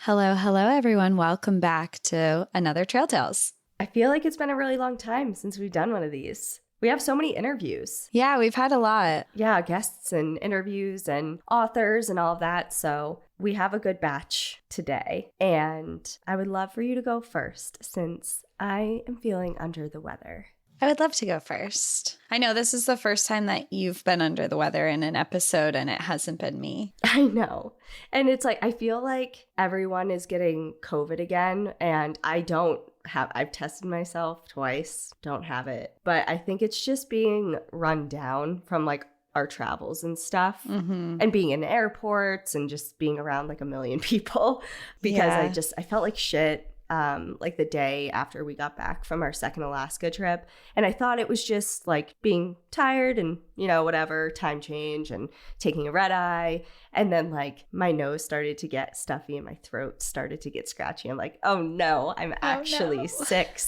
Hello, hello, everyone. Welcome back to another Trail Tales. I feel like it's been a really long time since we've done one of these. We have so many interviews. Yeah, we've had a lot. Yeah, guests and interviews and authors and all of that. So we have a good batch today. And I would love for you to go first since I am feeling under the weather. I would love to go first. I know this is the first time that you've been under the weather in an episode and it hasn't been me. I know. And it's like, I feel like everyone is getting COVID again and I've tested myself twice, don't have it. But I think it's just being run down from like our travels and stuff and being in airports and just being around like a million people because I felt like shit. Like the day after we got back from our second Alaska trip. And I thought it was just like being tired and, whatever, time change and taking a red eye. And then like my nose started to get stuffy and my throat started to get scratchy. I'm like, oh no, I'm actually sick.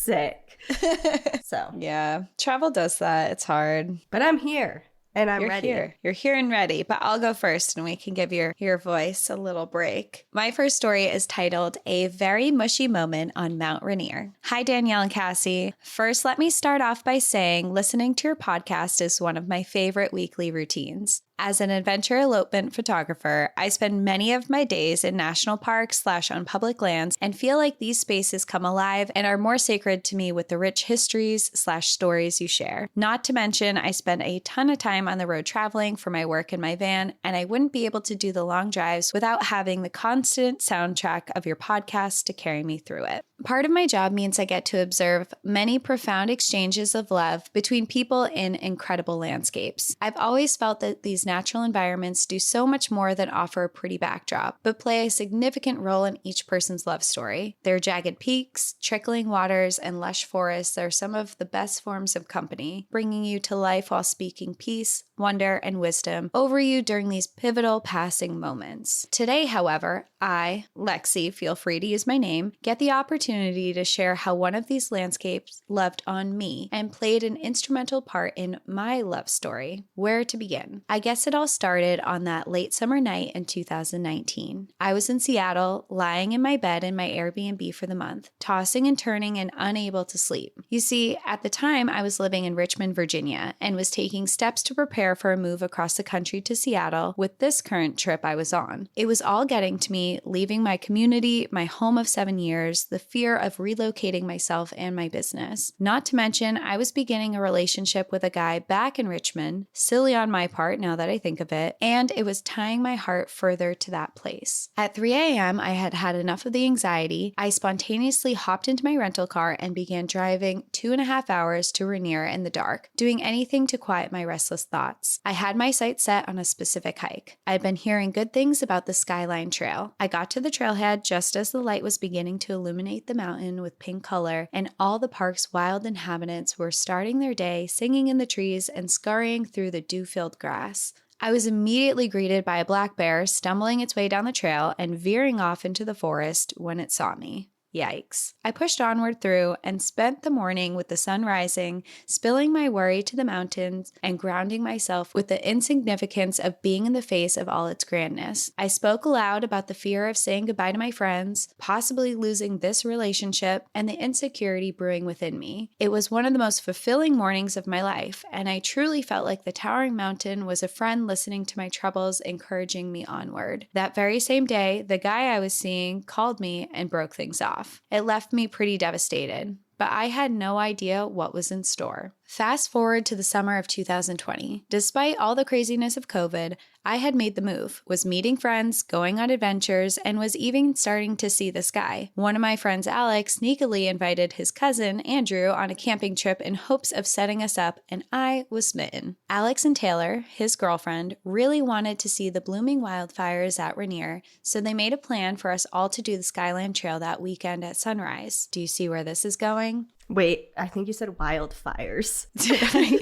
So yeah, travel does that. It's hard. But I'm here. And I'm ready. You're here and ready, but I'll go first and we can give your voice a little break. My first story is titled A Very Mushy Moment on Mount Rainier. Hi, Danielle and Cassie. First, let me start off by saying listening to your podcast is one of my favorite weekly routines. As an adventure elopement photographer, I spend many of my days in national parks / on public lands and feel like these spaces come alive and are more sacred to me with the rich histories / stories you share. Not to mention, I spend a ton of time on the road traveling for my work in my van, and I wouldn't be able to do the long drives without having the constant soundtrack of your podcast to carry me through it. Part of my job means I get to observe many profound exchanges of love between people in incredible landscapes. I've always felt that these natural environments do so much more than offer a pretty backdrop, but play a significant role in each person's love story. Their jagged peaks, trickling waters, and lush forests are some of the best forms of company, bringing you to life while speaking peace, wonder, and wisdom over you during these pivotal passing moments. Today, however, I, Lexi, feel free to use my name, get the opportunity to share how one of these landscapes loved on me and played an instrumental part in my love story. Where to begin? I guess it all started on that late summer night in 2019. I was in Seattle, lying in my bed in my Airbnb for the month, tossing and turning and unable to sleep. You see, at the time, I was living in Richmond, Virginia, and was taking steps to prepare for a move across the country to Seattle with this current trip I was on. It was all getting to me, leaving my community, my home of 7 years, the fear of relocating myself and my business. Not to mention, I was beginning a relationship with a guy back in Richmond, silly on my part now that I think of it, and it was tying my heart further to that place. At 3 a.m., I had had enough of the anxiety. I spontaneously hopped into my rental car and began driving 2.5 hours to Rainier in the dark, doing anything to quiet my restless thoughts. I had my sights set on a specific hike. I had been hearing good things about the Skyline Trail. I got to the trailhead just as the light was beginning to illuminate the mountain with pink color, and all the park's wild inhabitants were starting their day singing in the trees and scurrying through the dew-filled grass. I was immediately greeted by a black bear stumbling its way down the trail and veering off into the forest when it saw me. Yikes. I pushed onward through and spent the morning with the sun rising, spilling my worry to the mountains and grounding myself with the insignificance of being in the face of all its grandness. I spoke aloud about the fear of saying goodbye to my friends, possibly losing this relationship, and the insecurity brewing within me. It was one of the most fulfilling mornings of my life, and I truly felt like the towering mountain was a friend listening to my troubles, encouraging me onward. That very same day, the guy I was seeing called me and broke things off. It left me pretty devastated, but I had no idea what was in store. Fast forward to the summer of 2020. Despite all the craziness of COVID, I had made the move, was meeting friends, going on adventures, and was even starting to see the sky. One of my friends, Alex, sneakily invited his cousin, Andrew, on a camping trip in hopes of setting us up, and I was smitten. Alex and Taylor, his girlfriend, really wanted to see the blooming wildfires at Rainier, so they made a plan for us all to do the Skyline Trail that weekend at sunrise. Do you see where this is going? Wait, I think you said wildfires. Did I?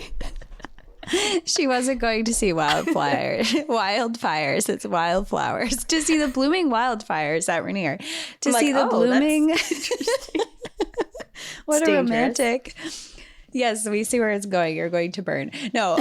She wasn't going to see wildfires. It's wildflowers. To see the blooming wildfires at Rainier. To see the blooming. What a romantic. Yes, we see where it's going. You're going to burn. No.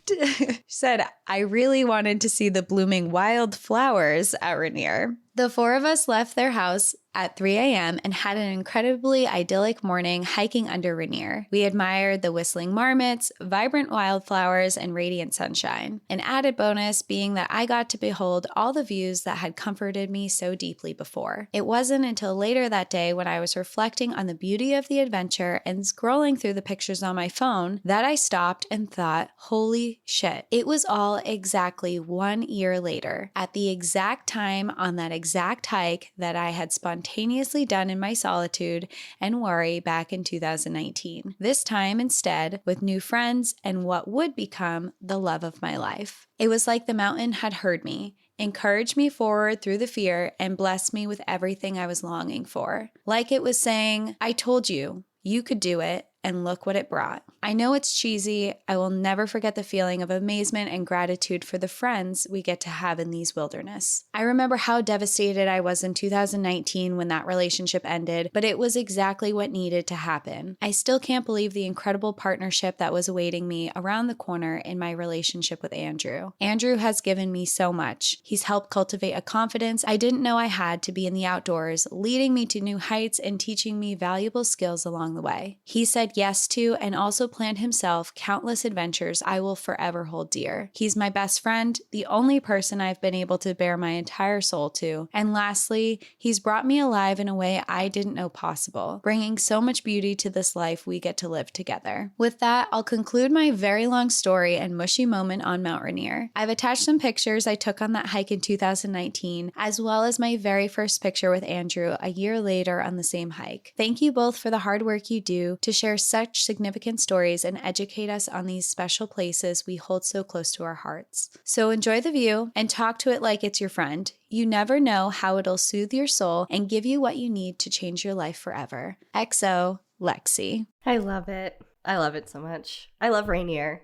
She said, I really wanted to see the blooming wildflowers at Rainier. The four of us left their house at 3 a.m. and had an incredibly idyllic morning hiking under Rainier. We admired the whistling marmots, vibrant wildflowers, and radiant sunshine. An added bonus being that I got to behold all the views that had comforted me so deeply before. It wasn't until later that day when I was reflecting on the beauty of the adventure and scrolling through the pictures on my phone that I stopped and thought, holy shit. It was all exactly 1 year later, at the exact time on that exact hike that I had spontaneously done in my solitude and worry back in 2019. This time instead with new friends and what would become the love of my life. It was like the mountain had heard me, encouraged me forward through the fear, and blessed me with everything I was longing for. Like it was saying, I told you, you could do it, and look what it brought. I know it's cheesy. I will never forget the feeling of amazement and gratitude for the friends we get to have in these wilderness. I remember how devastated I was in 2019 when that relationship ended, but it was exactly what needed to happen. I still can't believe the incredible partnership that was awaiting me around the corner in my relationship with Andrew. Andrew has given me so much. He's helped cultivate a confidence I didn't know I had to be in the outdoors, leading me to new heights and teaching me valuable skills along the way. He said yes to and also planned himself countless adventures I will forever hold dear. He's my best friend, the only person I've been able to bare my entire soul to. And lastly, he's brought me alive in a way I didn't know possible, bringing so much beauty to this life we get to live together. With that, I'll conclude my very long story and mushy moment on Mount Rainier. I've attached some pictures I took on that hike in 2019, as well as my very first picture with Andrew a year later on the same hike. Thank you both for the hard work you do to share such significant stories and educate us on these special places we hold so close to our hearts. So enjoy the view and talk to it like it's your friend. You never know how it'll soothe your soul and give you what you need to change your life forever. XO, Lexi. I love it. I love it so much. I love Rainier.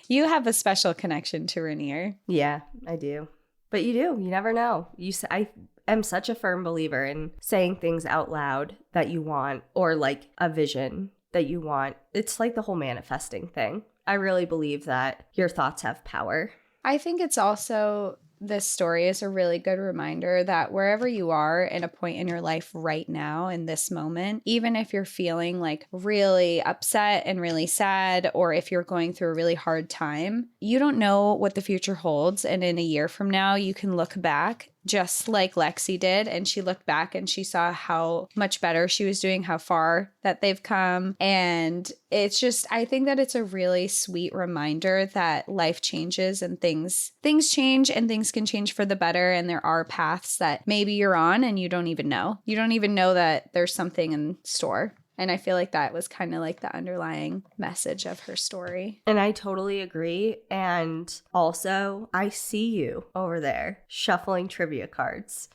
You have a special connection to Rainier. Yeah, I do. But you do. You never know. I am such a firm believer in saying things out loud that you want, or like a vision that you want. It's like the whole manifesting thing. I really believe that your thoughts have power. I think it's also, this story is a really good reminder that wherever you are in a point in your life right now, in this moment, even if you're feeling like really upset and really sad, or if you're going through a really hard time, you don't know what the future holds. And in a year from now, you can look back just like Lexi did, and she looked back and she saw how much better she was doing, how far that they've come. And it's just, I think that it's a really sweet reminder that life changes and things change, and things can change for the better. And there are paths that maybe you're on and you don't even know. You don't even know that there's something in store. And I feel like that was kind of like the underlying message of her story. And I totally agree. And also, I see you over there shuffling trivia cards.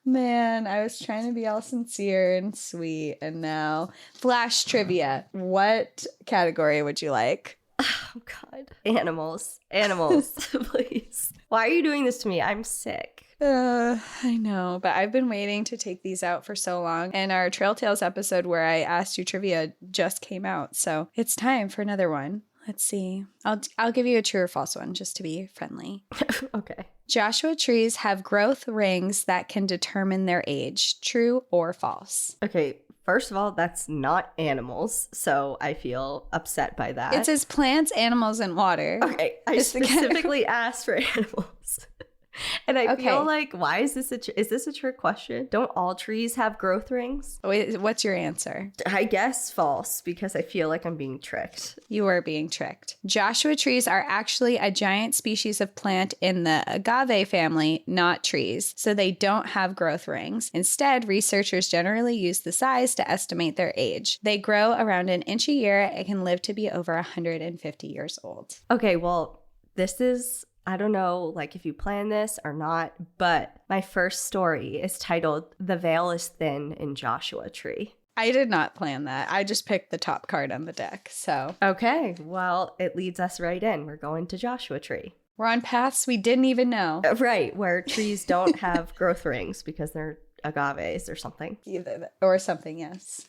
Man, I was trying to be all sincere and sweet. And now, Flash trivia. What category would you like? Oh, God. Animals. Animals, please. Why are you doing this to me? I'm sick. I know, but I've been waiting to take these out for so long. And our Trail Tales episode where I asked you trivia just came out. So it's time for another one. Let's see. I'll give you a true or false one just to be friendly. Okay. Joshua trees have growth rings that can determine their age. True or false? Okay. First of all, that's not animals, so I feel upset by that. It says plants, animals, and water. Okay, I specifically asked for animals. And I feel like, why is this is this a trick question? Don't all trees have growth rings? Wait, what's your answer? I guess false, because I feel like I'm being tricked. You are being tricked. Joshua trees are actually a giant species of plant in the agave family, not trees, so they don't have growth rings. Instead, researchers generally use the size to estimate their age. They grow around an inch a year and can live to be over 150 years old. Okay, well, this is, I don't know, like if you plan this or not, but my first story is titled "The Veil is Thin in Joshua Tree." I did not plan that. I just picked the top card on the deck, so. Okay, well, it leads us right in. We're going to Joshua Tree. We're on paths we didn't even know. Right, where trees don't have growth rings because they're agaves or something. Or something, yes.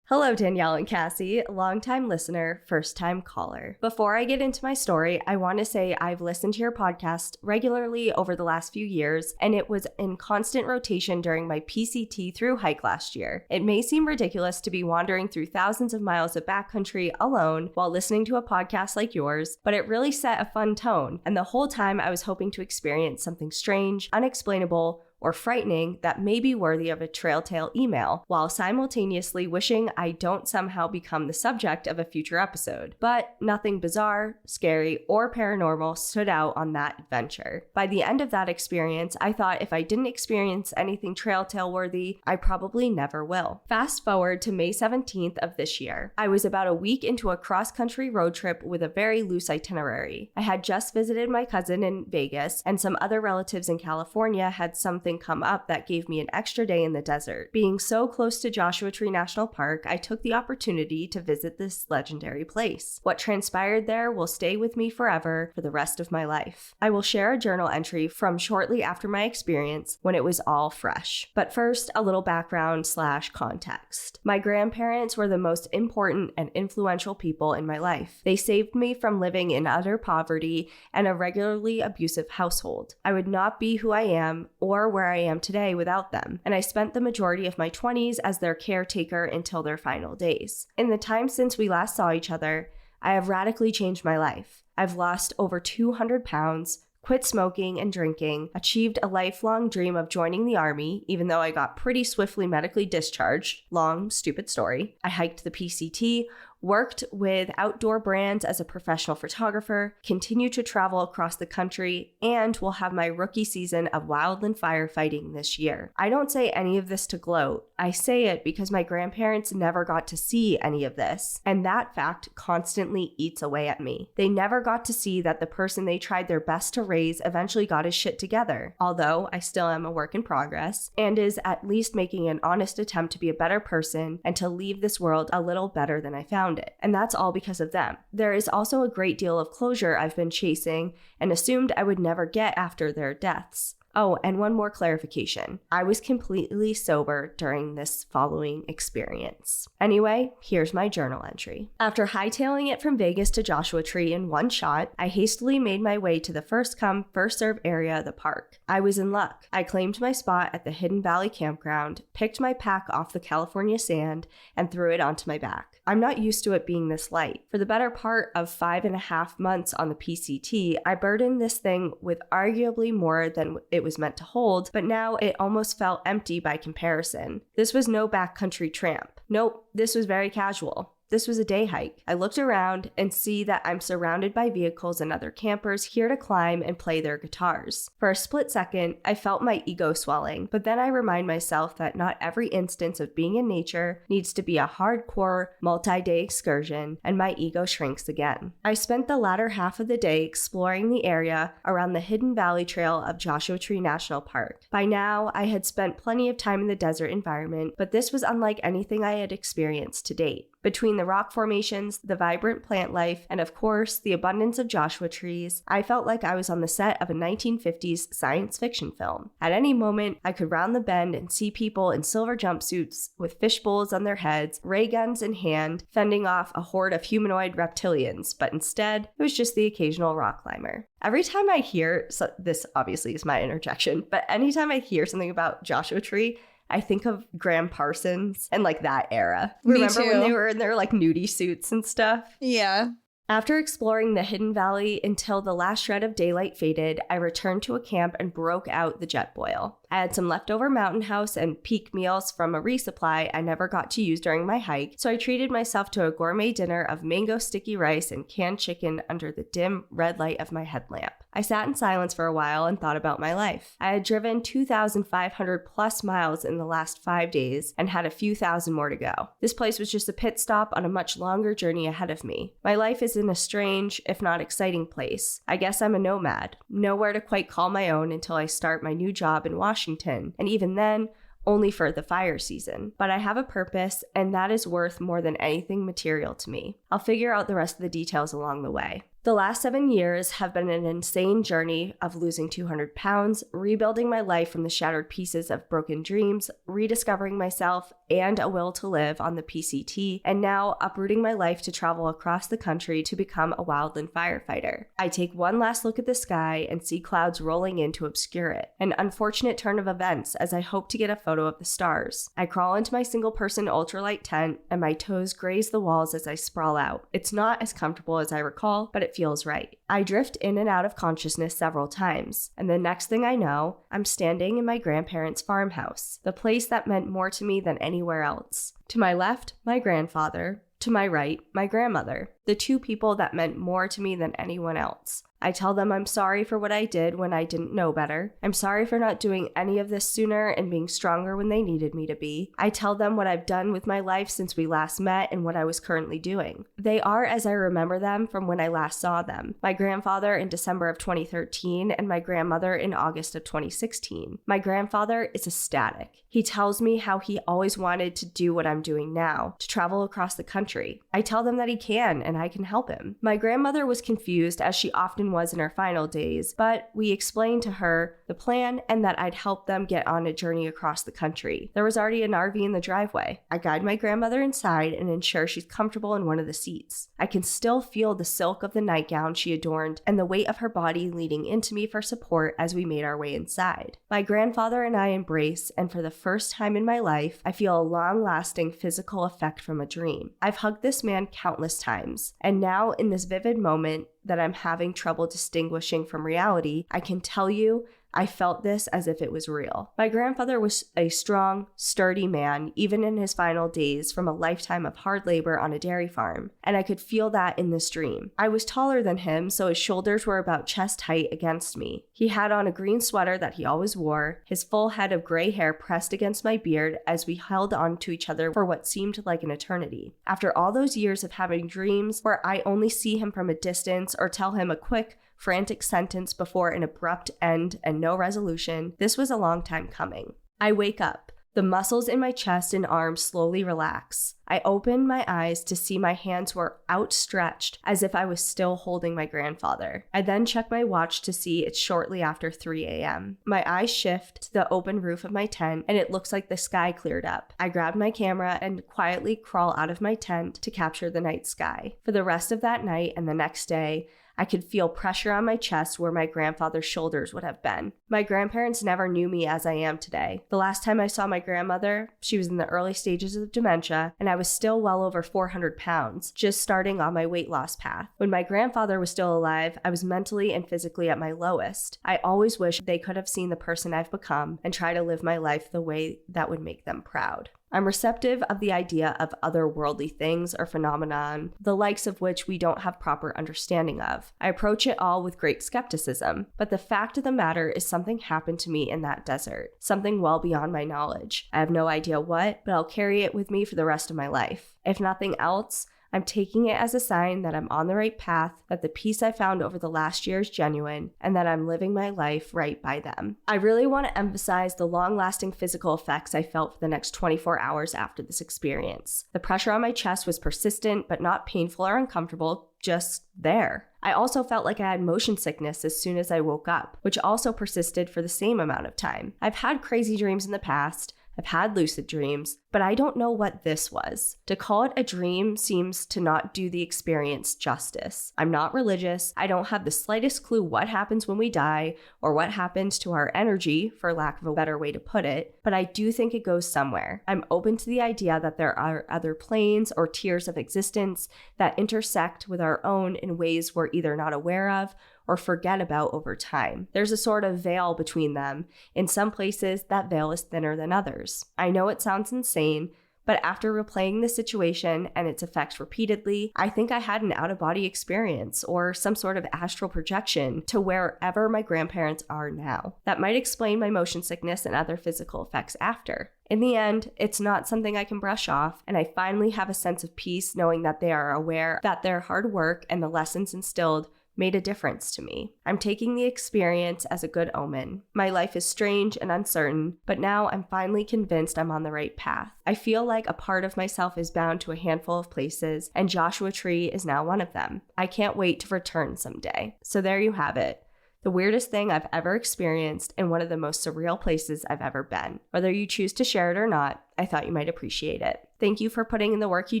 Hello, Danielle and Cassie, longtime listener, first-time caller. Before I get into my story, I want to say I've listened to your podcast regularly over the last few years, and it was in constant rotation during my PCT through hike last year. It may seem ridiculous to be wandering through thousands of miles of backcountry alone while listening to a podcast like yours, but it really set a fun tone, and the whole time I was hoping to experience something strange, unexplainable, or frightening that may be worthy of a Trail Tale email, while simultaneously wishing I don't somehow become the subject of a future episode. But nothing bizarre, scary, or paranormal stood out on that adventure. By the end of that experience, I thought if I didn't experience anything Trail Tale worthy, I probably never will. Fast forward to May 17th of this year. I was about a week into a cross-country road trip with a very loose itinerary. I had just visited my cousin in Vegas, and some other relatives in California had something come up that gave me an extra day in the desert. Being so close to Joshua Tree National Park, I took the opportunity to visit this legendary place. What transpired there will stay with me forever for the rest of my life. I will share a journal entry from shortly after my experience when it was all fresh. But first, a little background/context. My grandparents were the most important and influential people in my life. They saved me from living in utter poverty and a regularly abusive household. I would not be who I am or where I am today without them, and I spent the majority of my 20s as their caretaker until their final days. In the time since we last saw each other, I have radically changed my life. I've lost over 200 pounds, quit smoking and drinking, achieved a lifelong dream of joining the Army, even though I got pretty swiftly medically discharged. Long, stupid story. I hiked the PCT, worked with outdoor brands as a professional photographer, continued to travel across the country, and will have my rookie season of wildland firefighting this year. I don't say any of this to gloat. I say it because my grandparents never got to see any of this, and that fact constantly eats away at me. They never got to see that the person they tried their best to raise eventually got his shit together, although I still am a work in progress, and is at least making an honest attempt to be a better person and to leave this world a little better than I found it. And that's all because of them. There is also a great deal of closure I've been chasing and assumed I would never get after their deaths. Oh, and one more clarification. I was completely sober during this following experience. Anyway, here's my journal entry. After hightailing it from Vegas to Joshua Tree in one shot, I hastily made my way to the first come, first serve area of the park. I was in luck. I claimed my spot at the Hidden Valley Campground, picked my pack off the California sand, and threw it onto my back. I'm not used to it being this light. For the better part of 5.5 months on the PCT, I burdened this thing with arguably more than it was meant to hold, but now it almost felt empty by comparison. This was no backcountry tramp. Nope, this was very casual. This was a day hike. I looked around and see that I'm surrounded by vehicles and other campers here to climb and play their guitars. For a split second, I felt my ego swelling, but then I remind myself that not every instance of being in nature needs to be a hardcore, multi-day excursion, and my ego shrinks again. I spent the latter half of the day exploring the area around the Hidden Valley Trail of Joshua Tree National Park. By now, I had spent plenty of time in the desert environment, but this was unlike anything I had experienced to date. Between the rock formations, the vibrant plant life, and of course, the abundance of Joshua trees, I felt like I was on the set of a 1950s science fiction film. At any moment, I could round the bend and see people in silver jumpsuits with fish bowls on their heads, ray guns in hand, fending off a horde of humanoid reptilians, but instead, it was just the occasional rock climber. Every time I hear, so this obviously is my interjection, but anytime I hear something about Joshua Tree, I think of Graham Parsons and like that era. Remember when they were in their like nudie suits and stuff? Yeah. After exploring the Hidden Valley until the last shred of daylight faded, I returned to a camp and broke out the Jetboil. I had some leftover Mountain House and peak meals from a resupply I never got to use during my hike, so I treated myself to a gourmet dinner of mango sticky rice and canned chicken under the dim red light of my headlamp. I sat in silence for a while and thought about my life. I had driven 2,500 plus miles in the last 5 days and had a few thousand more to go. This place was just a pit stop on a much longer journey ahead of me. My life is in a strange, if not exciting place. I guess I'm a nomad, nowhere to quite call my own until I start my new job in Washington, and even then, only for the fire season. But I have a purpose, and that is worth more than anything material to me. I'll figure out the rest of the details along the way. The last 7 years have been an insane journey of losing 200 pounds, rebuilding my life from the shattered pieces of broken dreams, rediscovering myself and a will to live on the PCT, and now uprooting my life to travel across the country to become a wildland firefighter. I take one last look at the sky and see clouds rolling in to obscure it. An unfortunate turn of events as I hope to get a photo of the stars. I crawl into my single-person ultralight tent and my toes graze the walls as I sprawl out. It's not as comfortable as I recall, but it feels right. I drift in and out of consciousness several times, and the next thing I know, I'm standing in my grandparents' farmhouse, the place that meant more to me than anywhere else. To my left, my grandfather. To my right, my grandmother, the two people that meant more to me than anyone else. I tell them I'm sorry for what I did when I didn't know better. I'm sorry for not doing any of this sooner and being stronger when they needed me to be. I tell them what I've done with my life since we last met and what I was currently doing. They are as I remember them from when I last saw them. My grandfather in December of 2013 and my grandmother in August of 2016. My grandfather is ecstatic. He tells me how he always wanted to do what I'm doing now, to travel across the country. I tell them that he can and I can help him. My grandmother was confused, as she often was in her final days, but we explained to her the plan and that I'd help them get on a journey across the country. There was already an RV in the driveway. I guide my grandmother inside and ensure she's comfortable in one of the seats. I can still feel the silk of the nightgown she adorned and the weight of her body leaning into me for support as we made our way inside. My grandfather and I embrace, and for the first time in my life, I feel a long-lasting physical effect from a dream. I've hugged this man countless times, and now in this vivid moment that I'm having trouble distinguishing from reality, I can tell you I felt this as if it was real. My grandfather was a strong, sturdy man, even in his final days, from a lifetime of hard labor on a dairy farm, and I could feel that in this dream. I was taller than him, so his shoulders were about chest height against me. He had on a green sweater that he always wore, his full head of gray hair pressed against my beard as we held on to each other for what seemed like an eternity. After all those years of having dreams where I only see him from a distance or tell him a quick, frantic sentence before an abrupt end and no resolution, this was a long time coming. I wake up. The muscles in my chest and arms slowly relax. I open my eyes to see my hands were outstretched as if I was still holding my grandfather. I then check my watch to see it's shortly after 3 a.m. My eyes shift to the open roof of my tent and it looks like the sky cleared up. I grab my camera and quietly crawl out of my tent to capture the night sky. For the rest of that night and the next day, I could feel pressure on my chest where my grandfather's shoulders would have been. My grandparents never knew me as I am today. The last time I saw my grandmother, she was in the early stages of dementia, and I was still well over 400 pounds, just starting on my weight loss path. When my grandfather was still alive, I was mentally and physically at my lowest. I always wish they could have seen the person I've become and try to live my life the way that would make them proud. I'm receptive of the idea of otherworldly things or phenomenon, the likes of which we don't have proper understanding of. I approach it all with great skepticism, but the fact of the matter is something happened to me in that desert, something well beyond my knowledge. I have no idea what, but I'll carry it with me for the rest of my life. If nothing else, I'm taking it as a sign that I'm on the right path, that the peace I found over the last year is genuine, and that I'm living my life right by them. I really want to emphasize the long-lasting physical effects I felt for the next 24 hours after this experience. The pressure on my chest was persistent, but not painful or uncomfortable, just there. I also felt like I had motion sickness as soon as I woke up, which also persisted for the same amount of time. I've had crazy dreams in the past. I've had lucid dreams, but I don't know what this was. To call it a dream seems to not do the experience justice. I'm not religious. I don't have the slightest clue what happens when we die or what happens to our energy, for lack of a better way to put it, but I do think it goes somewhere. I'm open to the idea that there are other planes or tiers of existence that intersect with our own in ways we're either not aware of or forget about over time. There's a sort of veil between them. In some places, that veil is thinner than others. I know it sounds insane, but after replaying the situation and its effects repeatedly, I think I had an out-of-body experience or some sort of astral projection to wherever my grandparents are now. That might explain my motion sickness and other physical effects after. In the end, it's not something I can brush off, and I finally have a sense of peace knowing that they are aware that their hard work and the lessons instilled made a difference to me. I'm taking the experience as a good omen. My life is strange and uncertain, but now I'm finally convinced I'm on the right path. I feel like a part of myself is bound to a handful of places, and Joshua Tree is now one of them. I can't wait to return someday. So there you have it. The weirdest thing I've ever experienced and one of the most surreal places I've ever been. Whether you choose to share it or not, I thought you might appreciate it. Thank you for putting in the work you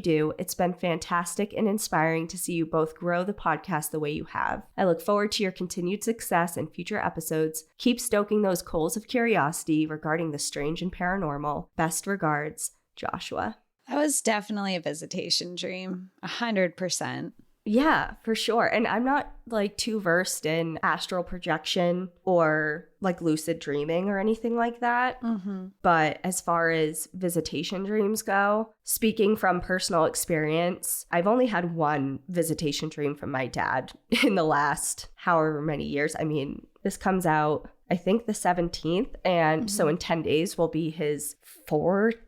do. It's been fantastic and inspiring to see you both grow the podcast the way you have. I look forward to your continued success in future episodes. Keep stoking those coals of curiosity regarding the strange and paranormal. Best regards, Joshua. That was definitely a visitation dream. 100%. Yeah, for sure. And I'm not like too versed in astral projection or like lucid dreaming or anything like that. Mm-hmm. But as far as visitation dreams go, speaking from personal experience, I've only had one visitation dream from my dad in the last however many years. I mean, this comes out, I think, the 17th. And so in 10 days will be his 15th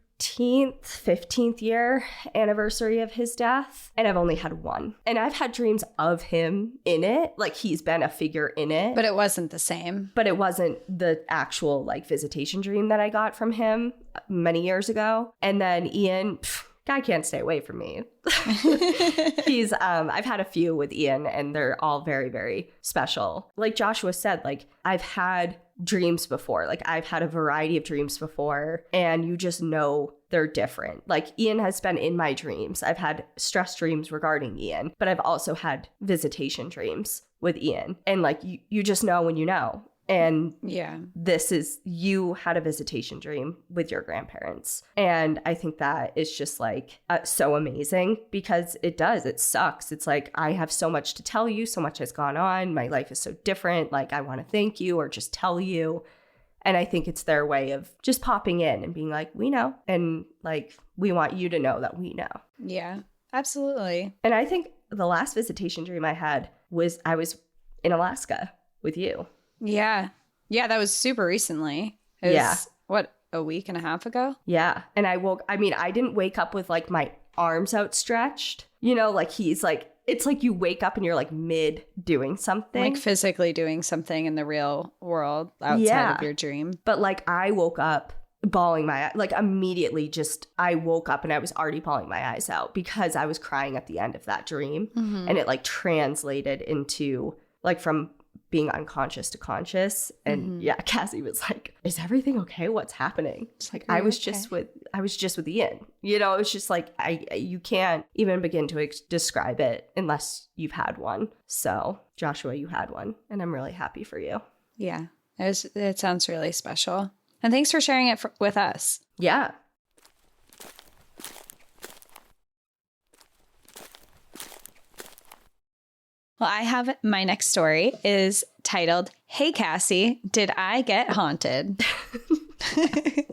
year anniversary of his death, and I've only had one. And I've had dreams of him in it, like he's been a figure in it. But it wasn't the same. But it wasn't the actual like visitation dream that I got from him many years ago. And then Ian, guy can't stay away from me. He's I've had a few with Ian, and they're all very, very special. Like Joshua said, like I've had dreams before. Like I've had a variety of dreams before, and you just know they're different. Like Ian has been in my dreams. I've had stress dreams regarding Ian, but I've also had visitation dreams with Ian. And like you just know when you know. And yeah, this is, you had a visitation dream with your grandparents. And I think that is just like so amazing, because it sucks. It's like, I have so much to tell you. So much has gone on. My life is so different. Like, I want to thank you or just tell you. And I think it's their way of just popping in and being like, we know. And like, we want you to know that we know. Yeah, absolutely. And I think the last visitation dream I had was I was in Alaska with you. Yeah. Yeah, that was super recently. It was, what, a week and a half ago? Yeah. And I didn't wake up with like my arms outstretched. You know, like he's like, it's like you wake up and you're like mid doing something. Like physically doing something in the real world outside of your dream. But like I woke up bawling my, like immediately I woke up and I was already bawling my eyes out because I was crying at the end of that dream. Mm-hmm. And it like translated into like from being unconscious to conscious. And yeah, Cassie was like, is everything okay? What's happening? It's like, I was just with Ian, you know. It's just like, you can't even begin to describe it unless you've had one. So Joshua, you had one, and I'm really happy for you. Yeah, it sounds really special. And thanks for sharing it with us. Yeah. Well, I have my next story is titled, Hey, Cassie, Did I Get Haunted?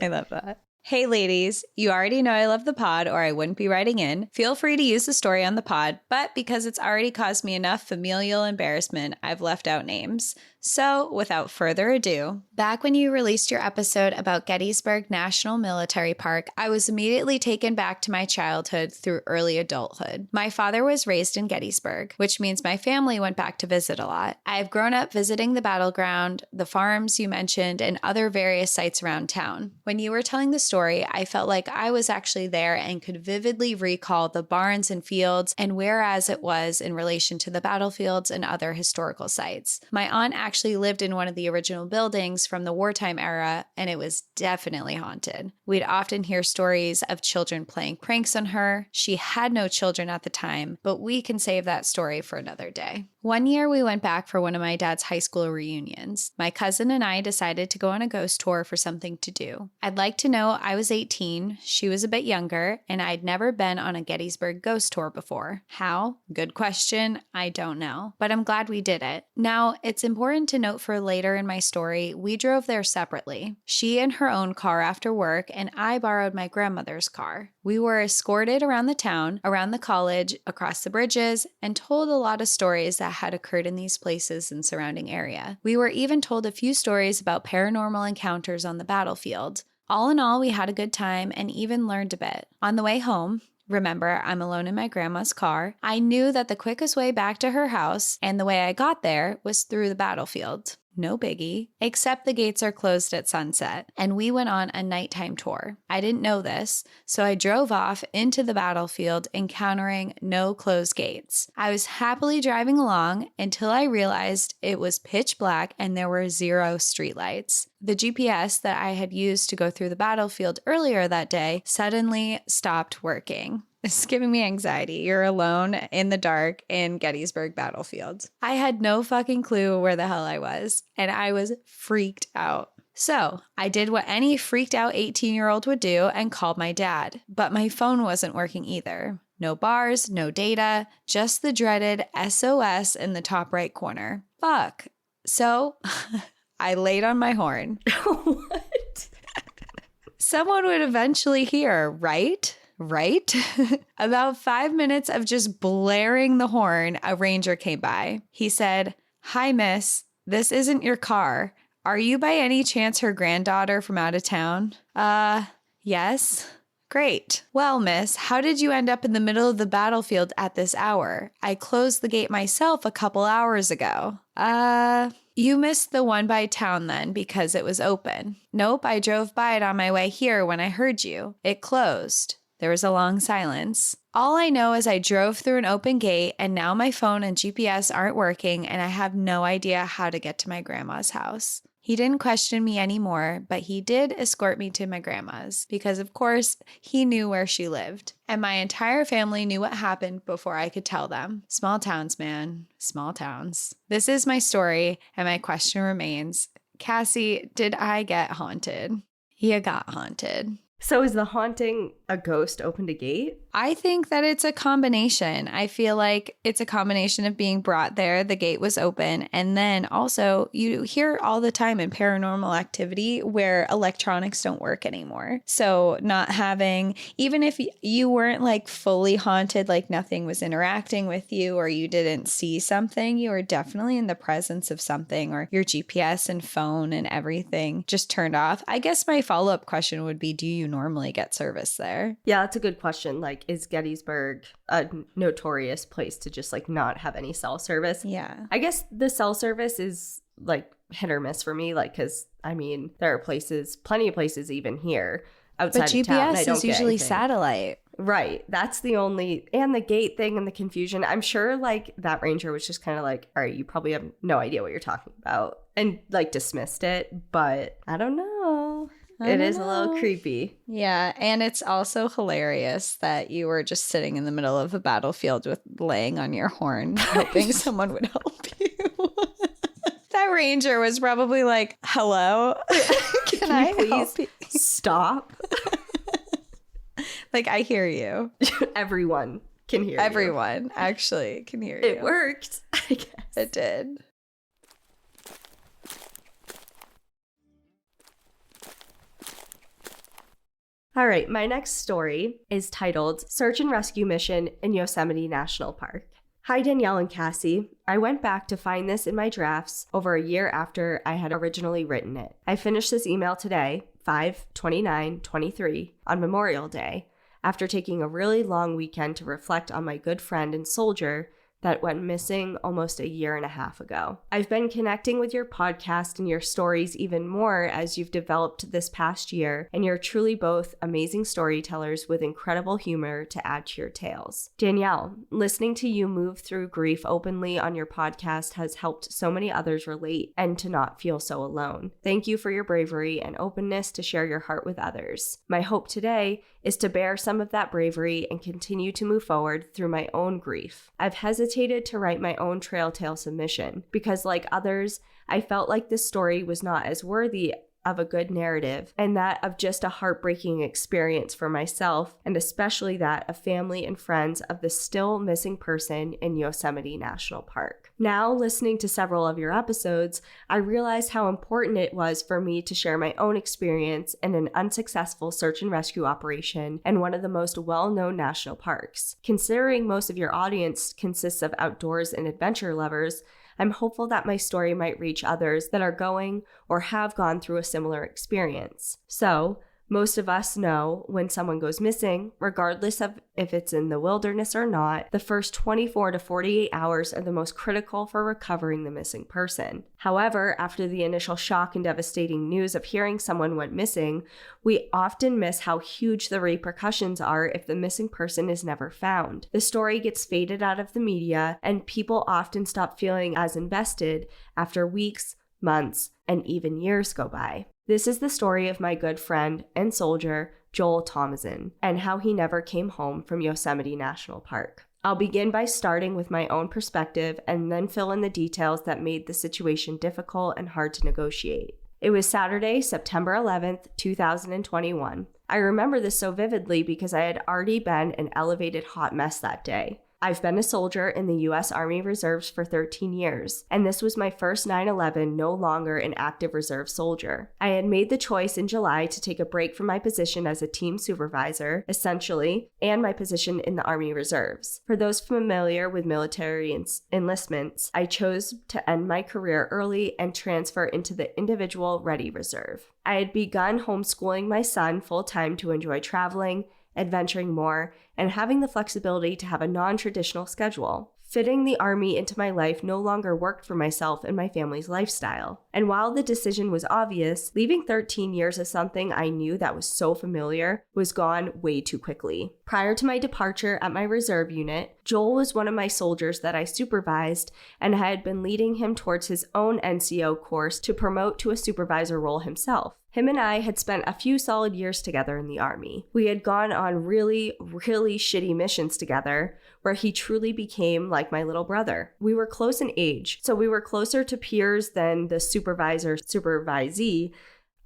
I love that. Hey, ladies, you already know I love the pod or I wouldn't be writing in. Feel free to use the story on the pod, but because it's already caused me enough familial embarrassment, I've left out names. So, without further ado, back when you released your episode about Gettysburg National Military Park, I was immediately taken back to my childhood through early adulthood. My father was raised in Gettysburg, which means my family went back to visit a lot. I've grown up visiting the battleground, the farms you mentioned, and other various sites around town. When you were telling the story, I felt like I was actually there and could vividly recall the barns and fields and whereas it was in relation to the battlefields and other historical sites. My aunt actually lived in one of the original buildings from the wartime era, and it was definitely haunted. We'd often hear stories of children playing pranks on her. She had no children at the time, but we can save that story for another day. One year we went back for one of my dad's high school reunions. My cousin and I decided to go on a ghost tour for something to do. I'd like to know I was 18, she was a bit younger, and I'd never been on a Gettysburg ghost tour before. How? Good question. I don't know, but I'm glad we did it. Now, it's important to note for later in my story, we drove there separately. She in her own car after work, and I borrowed my grandmother's car. We were escorted around the town, around the college, across the bridges, and told a lot of stories that had occurred in these places and surrounding area. We were even told a few stories about paranormal encounters on the battlefield. All in all, we had a good time and even learned a bit. On the way home, Remember, I'm alone in my grandma's car. I knew that the quickest way back to her house and the way I got there was through the battlefield. No biggie, except the gates are closed at sunset, and we went on a nighttime tour. I didn't know this, so I drove off into the battlefield, encountering no closed gates. I was happily driving along until I realized it was pitch black and there were 0 streetlights. The GPS that I had used to go through the battlefield earlier that day suddenly stopped working. This is giving me anxiety. You're alone in the dark in Gettysburg Battlefield. I had no fucking clue where the hell I was, and I was freaked out. So I did what any freaked out 18-year-old would do and called my dad, but my phone wasn't working either. No bars, no data, just the dreaded SOS in the top right corner. Fuck. So I laid on my horn. What? Someone would eventually hear, right? Right? About 5 minutes of just blaring the horn, a ranger came by. He said, "Hi, miss. This isn't your car. Are you by any chance her granddaughter from out of town?" Yes. Great. Well, miss, how did you end up in the middle of the battlefield at this hour? I closed the gate myself a couple hours ago. You missed the one by town then because it was open. Nope, I drove by it on my way here when I heard you. It closed. There was a long silence. All I know is I drove through an open gate and now my phone and GPS aren't working and I have no idea how to get to my grandma's house. He didn't question me anymore, but he did escort me to my grandma's because, of course, he knew where she lived. And my entire family knew what happened before I could tell them. Small towns, man. Small towns. This is my story, and my question remains, Cassie, did I get haunted? You got haunted. So is the haunting a ghost opened a gate? I think that it's a combination. I feel like it's a combination of being brought there, the gate was open, and then also you hear all the time in paranormal activity where electronics don't work anymore. So not having, even if you weren't like fully haunted, like nothing was interacting with you or you didn't see something, you were definitely in the presence of something, or your GPS and phone and everything just turned off. I guess my follow-up question would be, do you normally get service there? Yeah, that's a good question. Like, is Gettysburg a notorious place to just like not have any cell service? Yeah. I guess the cell service is like hit or miss for me. Like, because I mean, there are places, plenty of places even here outside but of town. GPS is usually satellite. Right. That's the only, and the gate thing and the confusion. I'm sure like that ranger was just kind of like, all right, you probably have no idea what you're talking about, and like dismissed it. But I don't know. It is a little creepy. Yeah, and it's also hilarious that you were just sitting in the middle of a battlefield with laying on your horn, hoping someone would help you. That ranger was probably like, hello, can I please help you? Stop? Like, I hear you. Everyone can hear you. Everyone actually can hear you. It worked, I guess. It did. All right, my next story is titled Search and Rescue Mission in Yosemite National Park. Hi, Danielle and Cassie. I went back to find this in my drafts over a year after I had originally written it. I finished this email today, 5/29/23, on Memorial Day, after taking a really long weekend to reflect on my good friend and soldier that went missing almost a year and a half ago. I've been connecting with your podcast and your stories even more as you've developed this past year, and you're truly both amazing storytellers with incredible humor to add to your tales. Danielle, listening to you move through grief openly on your podcast has helped so many others relate and to not feel so alone. Thank you for your bravery and openness to share your heart with others. My hope today is to bear some of that bravery and continue to move forward through my own grief. I've hesitated to write my own trail tale submission because, like others, I felt like this story was not as worthy of a good narrative, and that of just a heartbreaking experience for myself, and especially that of family and friends of the still missing person in Yosemite National Park. Now, listening to several of your episodes, I realized how important it was for me to share my own experience in an unsuccessful search and rescue operation in one of the most well-known national parks. Considering most of your audience consists of outdoors and adventure lovers, I'm hopeful that my story might reach others that are going or have gone through a similar experience. So, Most of us know when someone goes missing, regardless of if it's in the wilderness or not, the first 24 to 48 hours are the most critical for recovering the missing person. However, after the initial shock and devastating news of hearing someone went missing, we often miss how huge the repercussions are if the missing person is never found. The story gets faded out of the media, and people often stop feeling as invested after weeks, months, and even years go by. This is the story of my good friend and soldier, Joel Thomason, and how he never came home from Yosemite National Park. I'll begin by starting with my own perspective and then fill in the details that made the situation difficult and hard to negotiate. It was Saturday, September 11th, 2021. I remember this so vividly because I had already been an elevated hot mess that day. I've been a soldier in the U.S. Army Reserves for 13 years, and this was my first 9/11 no longer an active reserve soldier. I had made the choice in July to take a break from my position as a team supervisor, essentially, and my position in the Army Reserves. For those familiar with military enlistments, I chose to end my career early and transfer into the Individual Ready Reserve. I had begun homeschooling my son full-time to enjoy traveling, adventuring more, and having the flexibility to have a non-traditional schedule. Fitting the Army into my life no longer worked for myself and my family's lifestyle. And while the decision was obvious, leaving 13 years of something I knew that was so familiar was gone way too quickly. Prior to my departure at my reserve unit, Joel was one of my soldiers that I supervised, and I had been leading him towards his own NCO course to promote to a supervisor role himself. Him and I had spent a few solid years together in the Army. We had gone on really shitty missions together, where he truly became like my little brother. We were close in age, so we were closer to peers than the supervisee.